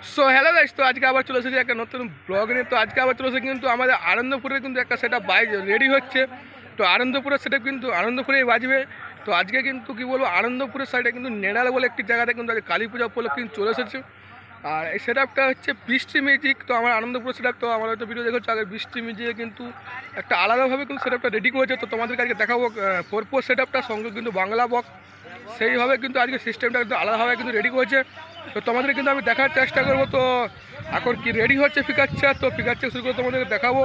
So hello guys, তো আজকে আবার চলে এসেছি একটা নতুন ব্লগ নিয়ে। তো আজকে আবার চলে এসেছি কিন্তু আমাদের আনন্দপুরে কিন্তু একটা সেটা বাইক রেডি হচ্ছে। তো আনন্দপুরের সেটা কিন্তু আনন্দপুরেই বাজবে। তো আজকে কিন্তু কি বলবো, আনন্দপুরের সাইডে কিন্তু নেড়াল বলে একটি জায়গাতে কিন্তু আজকে কালী পূজা উপলক্ষে কিন্তু চলে এসেছে। আর এই সেট আপটা হচ্ছে বৃষ্টি মিউজিক। তো আমার আনন্দপুর সেট আপ, তো আমার হয়তো ভিডিও দেখেছো আগে, বৃষ্টি মিউজিকে কিন্তু একটা আলাদাভাবে কিন্তু সেট আপটা রেডি করেছে। তো তোমাদেরকে আজকে দেখাবো 4x সেট আপটা, সঙ্গে কিন্তু বাংলা বক্স সেইভাবে কিন্তু আজকে সিস্টেমটা কিন্তু আলাদাভাবে কিন্তু রেডি করেছে। তো তোমাদের কিন্তু আমি দেখার চেষ্টা করবো। তো এখন কি রেডি হচ্ছে ফিকাচ্ছা, তো ফিকাচ্ছা শুরু করে তোমাদেরকে দেখাবো।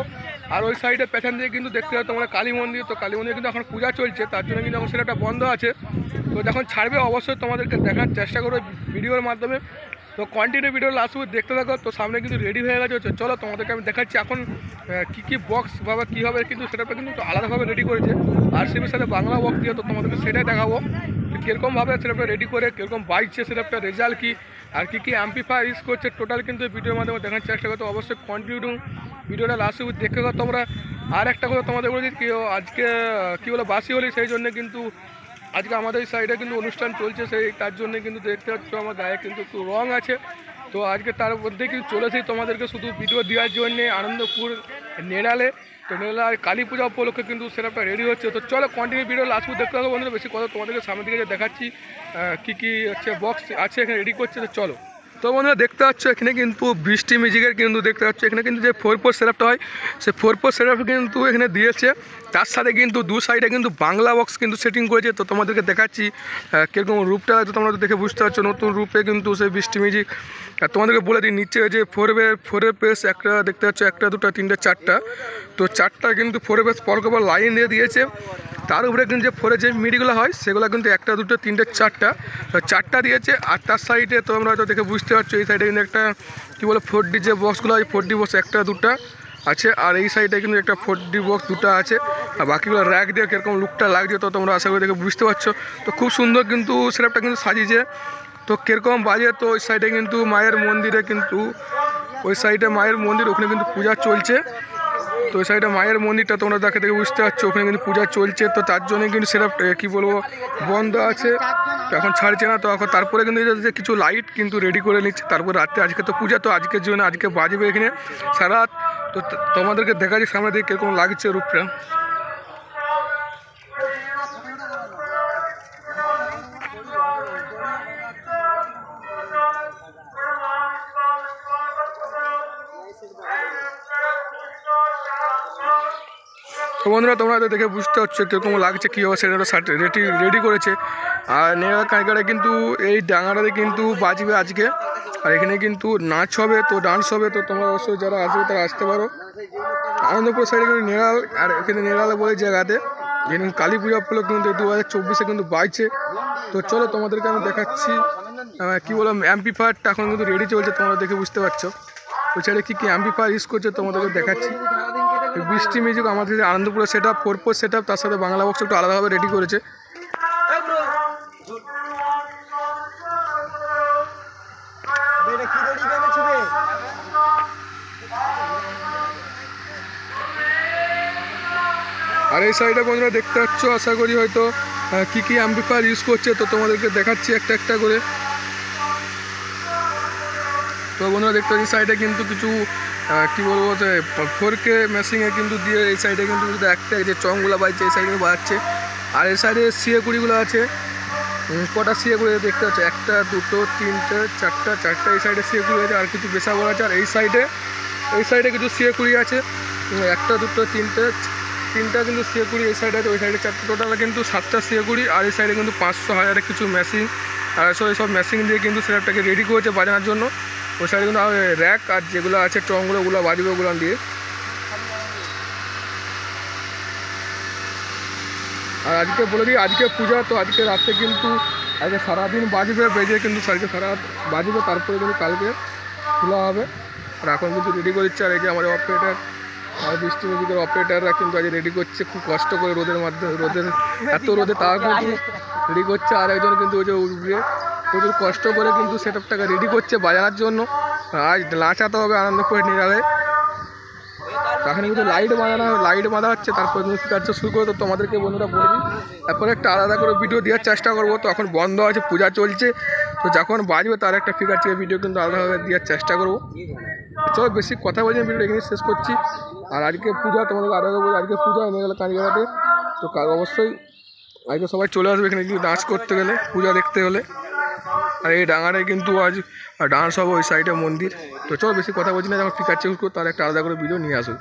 আর ওই সাইডে পেছন দিয়ে কিন্তু দেখতে হবে তোমরা কালী মন্দির। তো কালী মন্দিরে কিন্তু এখন পূজা চলছে, তার জন্য কিন্তু এখন সেটা বন্ধ আছে। তো যখন ছাড়বে অবশ্যই তোমাদেরকে দেখার চেষ্টা করবো ভিডিওর মাধ্যমে। তো কন্টিনিউ ভিডিও লাস্ট দেখতে থাকো। তো সামনে কিন্তু রেডি হয়ে গেছে। চলো তোমাদেরকে আমি দেখাচ্ছি এখন কী বক্স বা কী হবে, কিন্তু সেটা কিন্তু আলাদাভাবে রেডি করেছে। আর সিবির সাথে বাংলা বক্স দিয়ে, তো তোমাদেরকে সেটাই দেখাবো কীরকমভাবে সেটাপটা রেডি করে কীরকম বাইকছে, সেটাপটা রেজাল্ট কী আর কী অ্যাম্পিফায়ার ইউজ করছে টোটাল কিন্তু ভিডিওর মাধ্যমে দেখার চেষ্টা করতে। অবশ্যই কন্টিনিউ ভিডিওটা লাস্ট দেখে গো তোমরা। আর একটা কথা তোমাদের বলে দিই, আজকে কী বলো বাসি হলি, সেই জন্য কিন্তু আজকে আমাদের এই সাইডে কিন্তু অনুষ্ঠান চলছে, সেই তার জন্য কিন্তু দেখতে পাচ্ছ আমার গায়ে কিন্তু একটু রং আছে। তো আজকে তার মধ্যে কিন্তু চলেছি তোমাদেরকে শুধু ভিডিও দেওয়ার জন্যে আনন্দপুর নেড়ালে। তো নেড়াল কালী পূজা উপলক্ষে কিন্তু সেটা রেডি হচ্ছে। তো চলো কন্টিনিউ ভিডিও লাস্ট দেখতে হবে বন্ধুরা। বেশি কথা তোমাদেরকে সামনের দিকে দেখাচ্ছি কী হচ্ছে বক্স আছে এখানে রেডি করছে। তো চলো। তো বন্ধুরা দেখতে পাচ্ছ এখানে কিন্তু বৃষ্টি মিউজিকের কিন্তু দেখতে পাচ্ছ এখানে কিন্তু যে 4x সেটআপটা হয়, সেই 4x সেটআপ কিন্তু এখানে দিয়েছে। তার সাথে কিন্তু দু সাইডে কিন্তু বাংলা বক্স কিন্তু সেটিং করেছে। তো তোমাদেরকে দেখাচ্ছি কীরকম রূপটা, হয়তো তোমরা দেখে বুঝতে পারছো নতুন রূপে কিন্তু সেই বৃষ্টি মিউজিক। আর তোমাদেরকে বলে দিই নিচে যে ফোরের পেস একটা দেখতে পাচ্ছ, একটা দুটো তিনটে চারটা। তো চারটা কিন্তু ফোরের পেস পরপর লাইন দিয়ে দিয়েছে। তার উপরে কিন্তু যে ফোরে যে মিডিগুলো হয় সেগুলো কিন্তু একটা দুটো তিনটে চারটা দিয়েছে। আর তার সাইডে তোমরা হয়তো দেখে বুঝতে পারছো এই সাইডে কিন্তু একটা কী বলে 4D যে বক্সগুলো হয়, 4D বক্স একটা দুটো আছে। আর এই সাইডে কিন্তু একটা 4D বক্স দুটো আছে। আর বাকিগুলো র্যাক দিয়ে কীরকম লুকটা লাগছে তো তোমরা আশা করি দেখে বুঝতে পারছো। তো খুব সুন্দর কিন্তু সেটআপটা কিন্তু সাজিয়েছে। তো কীরকম বাজে, তো ওই সাইডে কিন্তু মায়ের মন্দিরে কিন্তু ওই সাইডে মায়ের মন্দির, ওখানে কিন্তু পূজা চলছে। তো ওই সাইডে মায়ের মন্দিরটা তোমরা দেখে বুঝতে পারছো, ওখানে কিন্তু পূজা চলছে। তো তার জন্য কিন্তু সেটা কী বলবো বন্ধ আছে, এখন ছাড়ছে না। তো এখন তারপরে কিন্তু কিছু লাইট কিন্তু রেডি করে নিচ্ছে। তারপর রাত্রে আজকে তো পূজা, তো আজকের জন্য আজকে বাজবে এখানে সারা রাত। তো তোমাদেরকে দেখাচ্ছি সামনে দিকে কীরকম লাগছে রূপটা। তো বন্ধুরা তোমরা তো দেখে বুঝতে পারছো কীরকম লাগছে, কী হবে সেটা রেডি করেছে। আর নেড়াল কাঁকড়া কিন্তু এই ডাঙাটাতে কিন্তু বাজবে আজকে। আর এখানে কিন্তু নাচ হবে, তো ডান্স হবে। তো তোমরা অবশ্যই যারা আসবে তারা আসতে পারো। আনন্দপুর সাইডে কিন্তু নেড়াল, আর এখানে নেড়াল বলে জায়গাতে যেখানে কালী পূজা উপলক্ষে কিন্তু 2024-এ কিন্তু বাজছে। তো চলো তোমাদেরকে আমি দেখাচ্ছি কী বলো অ্যাম্পিফায়ারটা এখন কিন্তু রেডি চলছে, তোমরা দেখে বুঝতে পারছো। ওই সাইডে কী অ্যাম্পিফায়ার ইউজ করছে তোমাদেরকে দেখাচ্ছি। বৃষ্টি মিউজিক আমাদের আনন্দপুরের সেটআপ 4x সেটআপ, তার সাথে বাংলা বক্স একটু আলাদাভাবে রেডি করেছে। আর এই সাইডে বন্ধুরা দেখতে পাচ্ছ আশা করি হয়তো কী অ্যাম্পিফায়ার ইউজ করছে, তো তোমাদেরকে দেখাচ্ছি একটা একটা করে। তো বন্ধুরা দেখতে পাচ্ছি সাইডে কিন্তু কিছু কী বলবো 4K মেশিনে কিন্তু দিয়ে এই সাইডে কিন্তু একটা যে চংগুলো বাজছে এই সাইডে বাজছে। আর এই সাইডে সিএকুড়িগুলো আছে, কটা সিএকুড়ি দেখতে পাচ্ছি, একটা দুটো তিনটে চারটা এই সাইডে সিএকুড়ি আছে। আর কিছু বেসা বড় আছে। আর এই সাইডে কিছু সিএকুড়ি আছে, একটা দুটো তিনটা কিন্তু সিএকুড়ি এই সাইডে আছে। ওই সাইডে চারটে, টোটাল কিন্তু 7টা সিএকুড়ি। আর এই সাইডে কিন্তু 500-1000 কিছু মেশিন আর এইসব মেশিন দিয়ে কিন্তু সেটাকে রেডি করেছে বাজানোর জন্য। ওই সাইডে কিন্তু র্যাক আর যেগুলো আছে টংগুলো ওগুলো বাজবে ওগুলো দিয়ে। আর আজকে বলে দিই আজকে পূজা, তো আজকে রাত্রে কিন্তু আজকে সারাদিন বাজবে, বেজে কিন্তু সারা রাত বাজবে। তারপরে কিন্তু কালকে খোলা হবে। আর এখন কিন্তু রেডি করে দিচ্ছে। আর এই যে আমাদের অপারেটার আর বৃষ্টি মিউজিকের অপারেটাররা কিন্তু আজ রেডি করছে খুব কষ্ট করে, রোদের মাধ্যমে এত রোদে তারা কিন্তু রেডি করছে। আর একজন কিন্তু ওই যে উঠবে প্রচুর কষ্ট করে কিন্তু সেটআপটাকে রেডি করছে বাজানোর জন্য। আজ নাচাতে হবে আনন্দপুরে নিরালে। এখানে কিন্তু লাইট বাঁধা হচ্ছে, তারপর কিন্তু কাজ শুরু করে। তো তোমাদেরকে বন্ধুরা বলে দিই তারপরে একটা আলাদা করে ভিডিও দেওয়ার চেষ্টা করবো। তো এখন বন্ধ আছে, পূজা চলছে। তো তো যখন বাজবে তার একটা ফিগার চেয়ে ভিডিও কিন্তু আলাদাভাবে দেওয়ার চেষ্টা করবো। চলো বেশি কথা বলছি, ভিডিওটা এখানে শেষ করছি। আর আজকে পূজা, তোমাদের আরও বলি আজকে পূজা এনে গেলো কালীঘাটে। তো অবশ্যই আজকে সবাই চলে আসবে এখানে কিন্তু ডান্স করতে গেলে, পূজা দেখতে হলে। আর এই ডাঙাটায় কিন্তু আজ ডান্স হবে, ওই সাইডে মন্দির। তো চলো বেশি কথা বলছি না, যখন ফিগার চেক করবো তার একটা আলাদা করে ভিডিও নিয়ে আসুক।